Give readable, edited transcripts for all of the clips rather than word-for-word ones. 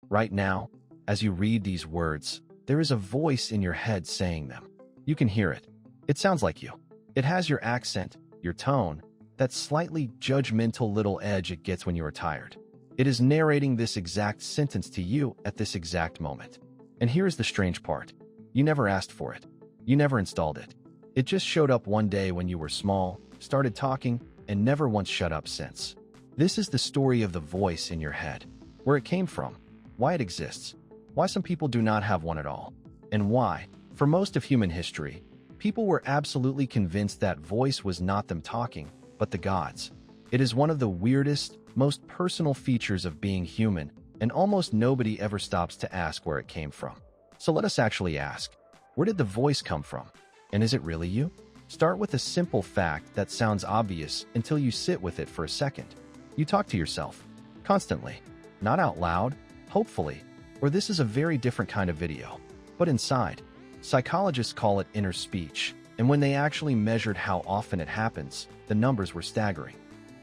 Right now, as you read these words, there is a voice in your head saying them. You can hear it. It sounds like you. It has your accent, your tone, that slightly judgmental little edge it gets when you are tired. It is narrating this exact sentence to you at this exact moment. And here is the strange part. You never asked for it. You never installed it. It just showed up one day when you were small, started talking, and never once shut up since. This is the story of the voice in your head, where it came from, why it exists, why some people do not have one at all, and why, for most of human history, people were absolutely convinced that voice was not them talking, but the gods. It is one of the weirdest, most personal features of being human, and almost nobody ever stops to ask where it came from. So let us actually ask, where did the voice come from? And is it really you? Start with a simple fact that sounds obvious until you sit with it for a second. You talk to yourself, constantly, not out loud, hopefully, or this is a very different kind of video, but inside. Psychologists call it inner speech, and when they actually measured how often it happens, the numbers were staggering.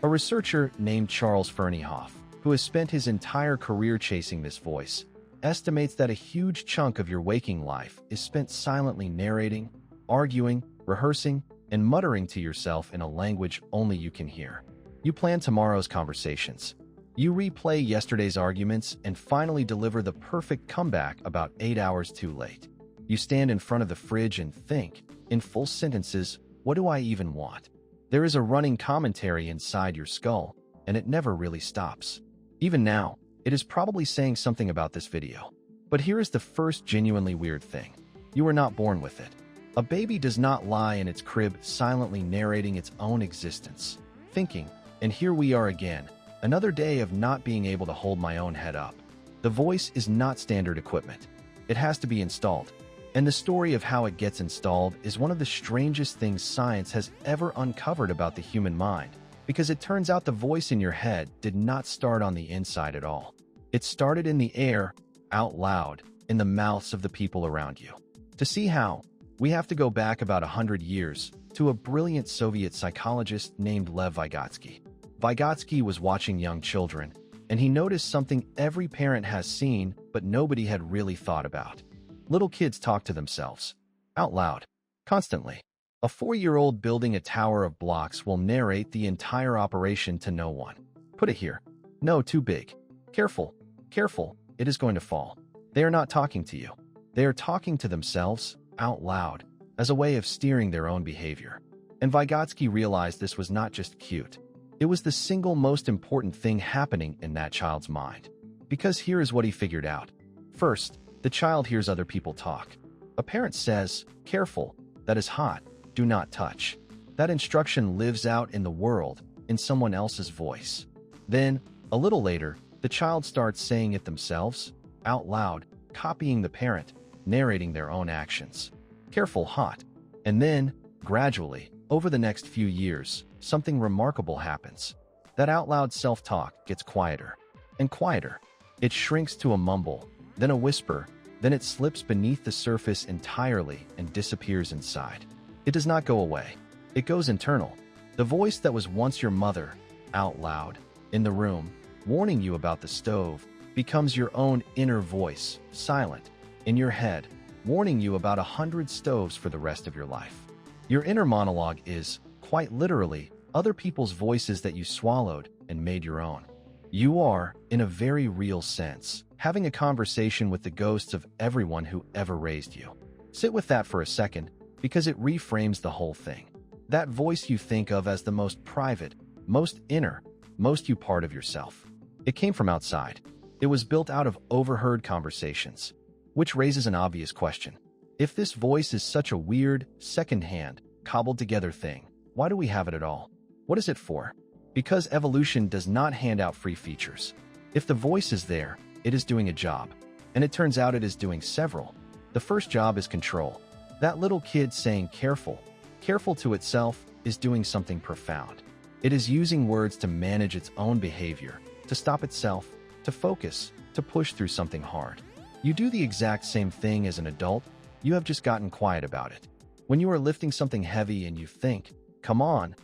A researcher named Charles Fernyhough, who has spent his entire career chasing this voice, estimates that a huge chunk of your waking life is spent silently narrating, arguing, rehearsing, and muttering to yourself in a language only you can hear. You plan tomorrow's conversations. You replay yesterday's arguments and finally deliver the perfect comeback about 8 hours too late. You stand in front of the fridge and think, in full sentences, what do I even want? There is a running commentary inside your skull, and it never really stops. Even now, it is probably saying something about this video. But here is the first genuinely weird thing. You were not born with it. A baby does not lie in its crib silently narrating its own existence, thinking, and here we are again, another day of not being able to hold my own head up. The voice is not standard equipment. It has to be installed. And the story of how it gets installed is one of the strangest things science has ever uncovered about the human mind, because it turns out the voice in your head did not start on the inside at all. It started in the air, out loud, in the mouths of the people around you. To see how, we have to go back about 100 years to a brilliant Soviet psychologist named Lev Vygotsky. Vygotsky was watching young children, and he noticed something every parent has seen but nobody had really thought about. Little kids talk to themselves, out loud, constantly. A 4-year-old building a tower of blocks will narrate the entire operation to no one. Put it here. No, too big. Careful, careful, it is going to fall. They are not talking to you. They are talking to themselves, out loud, as a way of steering their own behavior. And Vygotsky realized this was not just cute. It was the single most important thing happening in that child's mind. Because here is what he figured out. First, the child hears other people talk. A parent says, careful, that is hot, do not touch. That instruction lives out in the world, in someone else's voice. Then, a little later, the child starts saying it themselves, out loud, copying the parent, narrating their own actions. Careful, hot. And then, gradually, over the next few years, something remarkable happens. That out loud self-talk gets quieter and quieter. It shrinks to a mumble, then a whisper, then it slips beneath the surface entirely and disappears inside. It does not go away. It goes internal. The voice that was once your mother, out loud, in the room, warning you about the stove, becomes your own inner voice, silent, in your head, warning you about 100 stoves for the rest of your life. Your inner monologue is, quite literally, other people's voices that you swallowed and made your own. You are, in a very real sense, having a conversation with the ghosts of everyone who ever raised you. Sit with that for a second, because it reframes the whole thing. That voice you think of as the most private, most inner, most you part of yourself. It came from outside. It was built out of overheard conversations, which raises an obvious question. If this voice is such a weird, second-hand, cobbled-together thing, why do we have it at all? What is it for? Because evolution does not hand out free features. If the voice is there, it is doing a job. And it turns out it is doing several. The first job is control. That little kid saying careful, careful to itself, is doing something profound. It is using words to manage its own behavior, to stop itself, to focus, to push through something hard. You do the exact same thing as an adult, you have just gotten quiet about it. When you are lifting something heavy and you think, come on,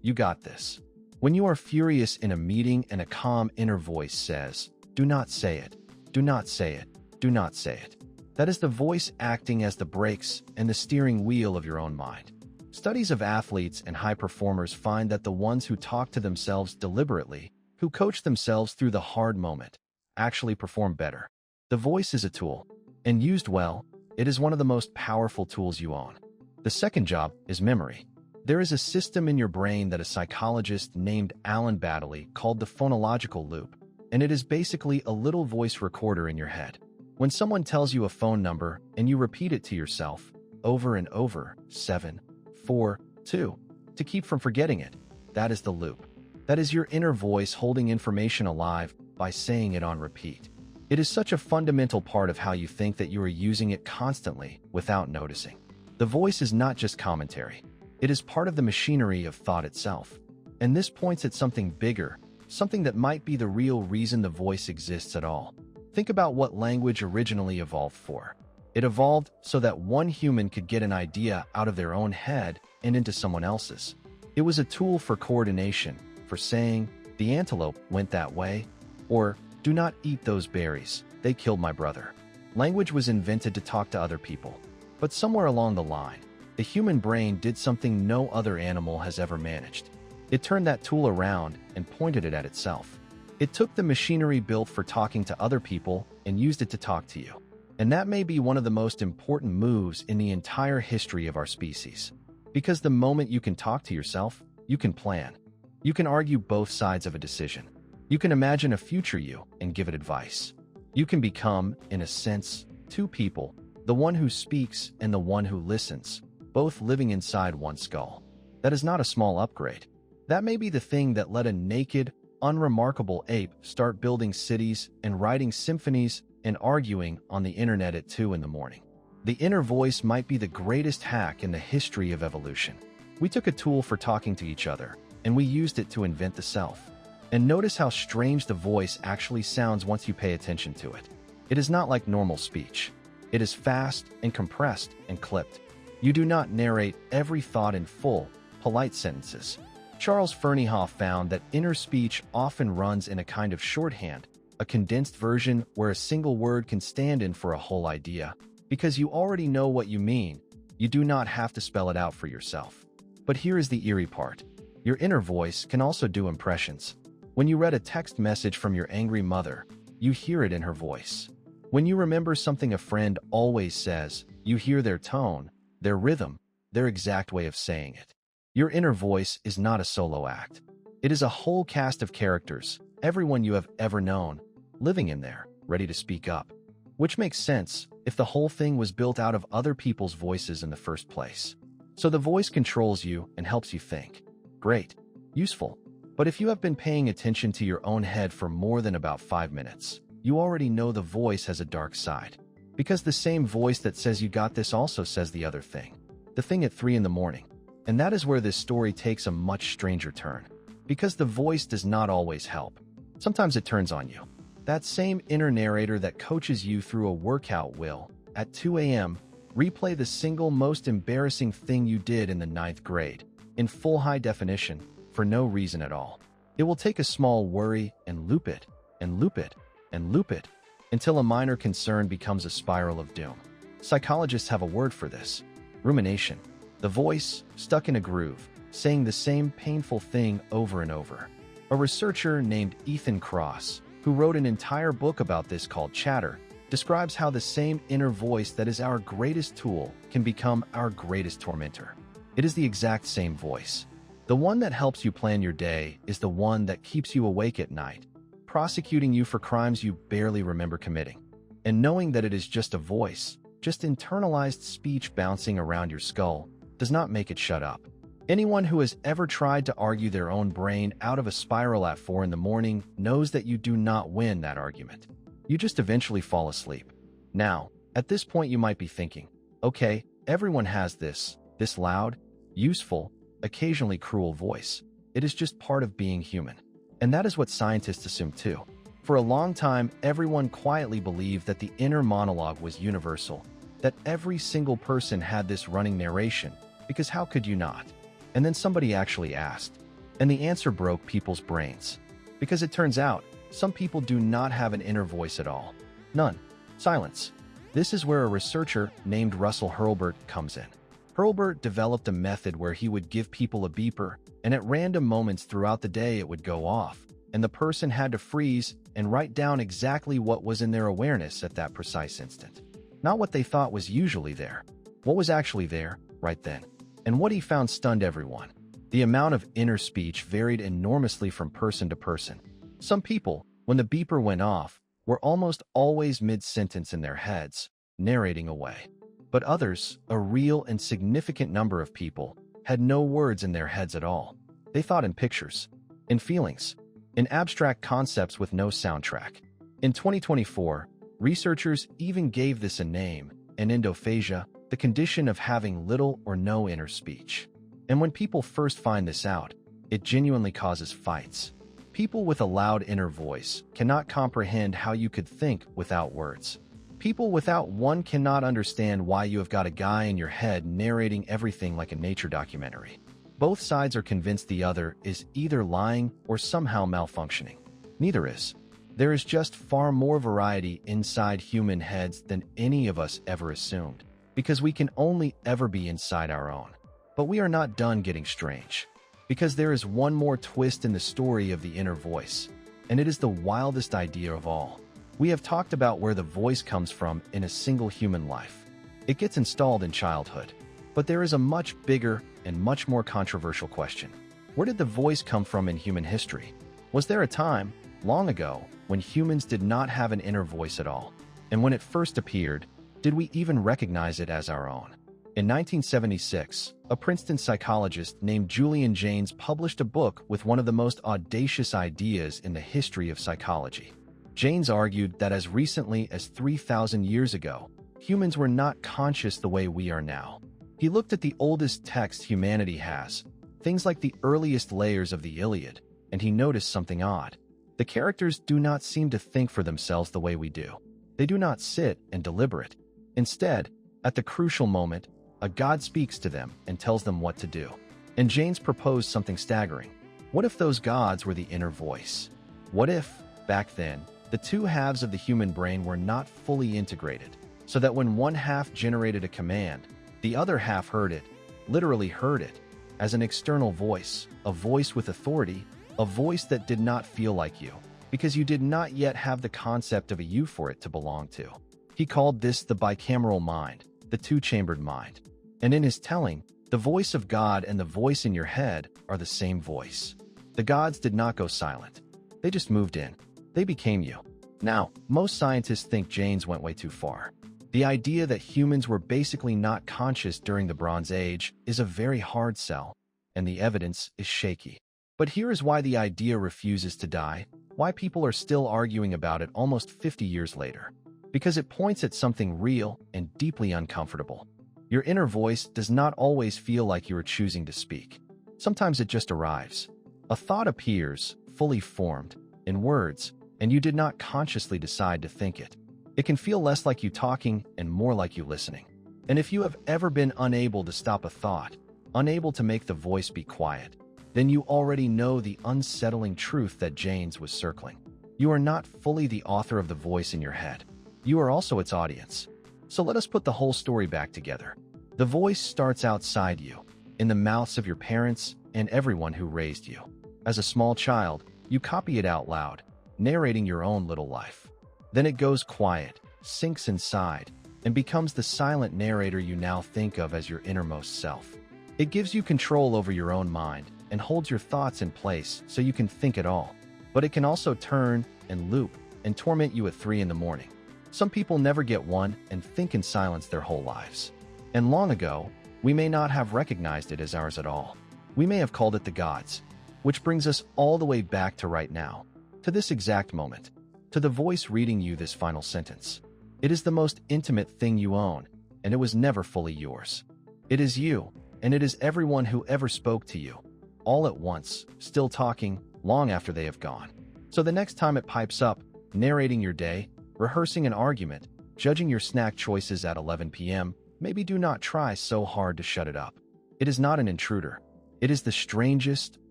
you got this. When you are furious in a meeting and a calm inner voice says, Do not say it. Do not say it. Do not say it. That is the voice acting as the brakes and the steering wheel of your own mind. Studies of athletes and high performers find that the ones who talk to themselves deliberately, who coach themselves through the hard moment, actually perform better. The voice is a tool, and used well, it is one of the most powerful tools you own. The second job is memory. There is a system in your brain that a psychologist named Alan Baddeley called the phonological loop, and it is basically a little voice recorder in your head. When someone tells you a phone number and you repeat it to yourself over and over, 7, 4, 2, to keep from forgetting it, that is the loop. That is your inner voice holding information alive by saying it on repeat. It is such a fundamental part of how you think that you are using it constantly without noticing. The voice is not just commentary. It is part of the machinery of thought itself. And this points at something bigger, something that might be the real reason the voice exists at all. Think about what language originally evolved for. It evolved so that one human could get an idea out of their own head and into someone else's. It was a tool for coordination, for saying, "The antelope went that way," or "Do not eat those berries, they killed my brother." Language was invented to talk to other people. But somewhere along the line, the human brain did something no other animal has ever managed. It turned that tool around and pointed it at itself. It took the machinery built for talking to other people and used it to talk to you. And that may be one of the most important moves in the entire history of our species. Because the moment you can talk to yourself, you can plan. You can argue both sides of a decision. You can imagine a future you and give it advice. You can become, in a sense, two people, the one who speaks and the one who listens, both living inside one skull. That is not a small upgrade. That may be the thing that let a naked, unremarkable ape start building cities and writing symphonies and arguing on the internet at 2 in the morning. The inner voice might be the greatest hack in the history of evolution. We took a tool for talking to each other, and we used it to invent the self. And notice how strange the voice actually sounds once you pay attention to it. It is not like normal speech. It is fast and compressed and clipped. You do not narrate every thought in full, polite sentences. Charles Fernyhough found that inner speech often runs in a kind of shorthand, a condensed version where a single word can stand in for a whole idea. Because you already know what you mean, you do not have to spell it out for yourself. But here is the eerie part. Your inner voice can also do impressions. When you read a text message from your angry mother, you hear it in her voice. When you remember something a friend always says, you hear their tone, their rhythm, their exact way of saying it. Your inner voice is not a solo act. It is a whole cast of characters, everyone you have ever known, living in there, ready to speak up. Which makes sense if the whole thing was built out of other people's voices in the first place. So the voice controls you and helps you think. Great. Useful. But if you have been paying attention to your own head for more than about 5 minutes, you already know the voice has a dark side. Because the same voice that says you got this also says the other thing. The thing at 3 in the morning. And that is where this story takes a much stranger turn. Because the voice does not always help. Sometimes it turns on you. That same inner narrator that coaches you through a workout will, at 2 a.m., replay the single most embarrassing thing you did in the 9th grade, in full high definition, for no reason at all. It will take a small worry and loop it, and loop it, and loop it, until a minor concern becomes a spiral of doom. Psychologists have a word for this: rumination. The voice, stuck in a groove, saying the same painful thing over and over. A researcher named Ethan Kross, who wrote an entire book about this called Chatter, describes how the same inner voice that is our greatest tool can become our greatest tormentor. It is the exact same voice. The one that helps you plan your day is the one that keeps you awake at night, prosecuting you for crimes you barely remember committing. And knowing that it is just a voice, just internalized speech bouncing around your skull, does not make it shut up. Anyone who has ever tried to argue their own brain out of a spiral at 4 in the morning knows that you do not win that argument. You just eventually fall asleep. Now, at this point you might be thinking, okay, everyone has this loud, useful, occasionally cruel voice. It is just part of being human. And that is what scientists assume too. For a long time, everyone quietly believed that the inner monologue was universal, that every single person had this running narration, because how could you not? And then somebody actually asked, and the answer broke people's brains. Because it turns out, Some people do not have an inner voice at all. None. Silence. This is where a researcher named Russell Hurlburt comes in. Hurlburt developed a method where he would give people a beeper, and at random moments throughout the day it would go off, and the person had to freeze and write down exactly what was in their awareness at that precise instant. Not what they thought was usually there. What was actually there, right then. And what he found stunned everyone. The amount of inner speech varied enormously from person to person. Some people, when the beeper went off, were almost always mid-sentence in their heads, narrating away. But others, a real and significant number of people, had no words in their heads at all. They thought in pictures, in feelings, in abstract concepts with no soundtrack. In 2024, researchers even gave this a name, anendophasia, the condition of having little or no inner speech. And when people first find this out, it genuinely causes fights. People with a loud inner voice cannot comprehend how you could think without words. People without one cannot understand why you have got a guy in your head narrating everything like a nature documentary. Both sides are convinced the other is either lying or somehow malfunctioning. Neither is. There is just far more variety inside human heads than any of us ever assumed, because we can only ever be inside our own. But we are not done getting strange, because there is one more twist in the story of the inner voice, and it is the wildest idea of all. We have talked about where the voice comes from in a single human life. It gets installed in childhood. But there is a much bigger and much more controversial question. Where did the voice come from in human history? Was there a time, long ago, when humans did not have an inner voice at all? And when it first appeared, did we even recognize it as our own? In 1976, a Princeton psychologist named Julian Jaynes published a book with one of the most audacious ideas in the history of psychology. Jaynes argued that as recently as 3,000 years ago, humans were not conscious the way we are now. He looked at the oldest text humanity has, things like the earliest layers of the Iliad, and he noticed something odd. The characters do not seem to think for themselves the way we do. They do not sit and deliberate. Instead, at the crucial moment, a god speaks to them and tells them what to do. And Jaynes proposed something staggering. What if those gods were the inner voice? What if, back then, the two halves of the human brain were not fully integrated, so that when one half generated a command, the other half heard it, literally heard it, as an external voice, a voice with authority, a voice that did not feel like you, because you did not yet have the concept of a you for it to belong to. He called this the bicameral mind, the two-chambered mind. And in his telling, the voice of God and the voice in your head are the same voice. The gods did not go silent. They just moved in. They became you. Now, most scientists think Jaynes went way too far. The idea that humans were basically not conscious during the Bronze Age is a very hard sell, and the evidence is shaky. But here is why the idea refuses to die, why people are still arguing about it almost 50 years later. Because it points at something real and deeply uncomfortable. Your inner voice does not always feel like you are choosing to speak. Sometimes it just arrives. A thought appears, fully formed, in words, and you did not consciously decide to think it. It can feel less like you talking and more like you listening. And if you have ever been unable to stop a thought, unable to make the voice be quiet, then you already know the unsettling truth that Jaynes was circling. You are not fully the author of the voice in your head. You are also its audience. So let us put the whole story back together. The voice starts outside you, in the mouths of your parents and everyone who raised you. As a small child, you copy it out loud, narrating your own little life. Then it goes quiet, sinks inside, and becomes the silent narrator you now think of as your innermost self. It gives you control over your own mind and holds your thoughts in place so you can think at all. But it can also turn and loop and torment you at 3 in the morning. Some people never get one and think in silence their whole lives. And long ago, we may not have recognized it as ours at all. We may have called it the gods, which brings us all the way back to right now, to this exact moment, to the voice reading you this final sentence. It is the most intimate thing you own, and it was never fully yours. It is you, and it is everyone who ever spoke to you, all at once, still talking, long after they have gone. So the next time it pipes up, narrating your day, rehearsing an argument, judging your snack choices at 11 p.m., maybe do not try so hard to shut it up. It is not an intruder. It is the strangest,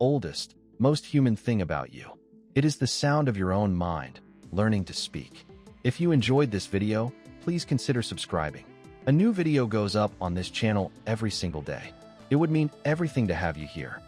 oldest, most human thing about you. It is the sound of your own mind, learning to speak. If you enjoyed this video, please consider subscribing. A new video goes up on this channel every single day. It would mean everything to have you here.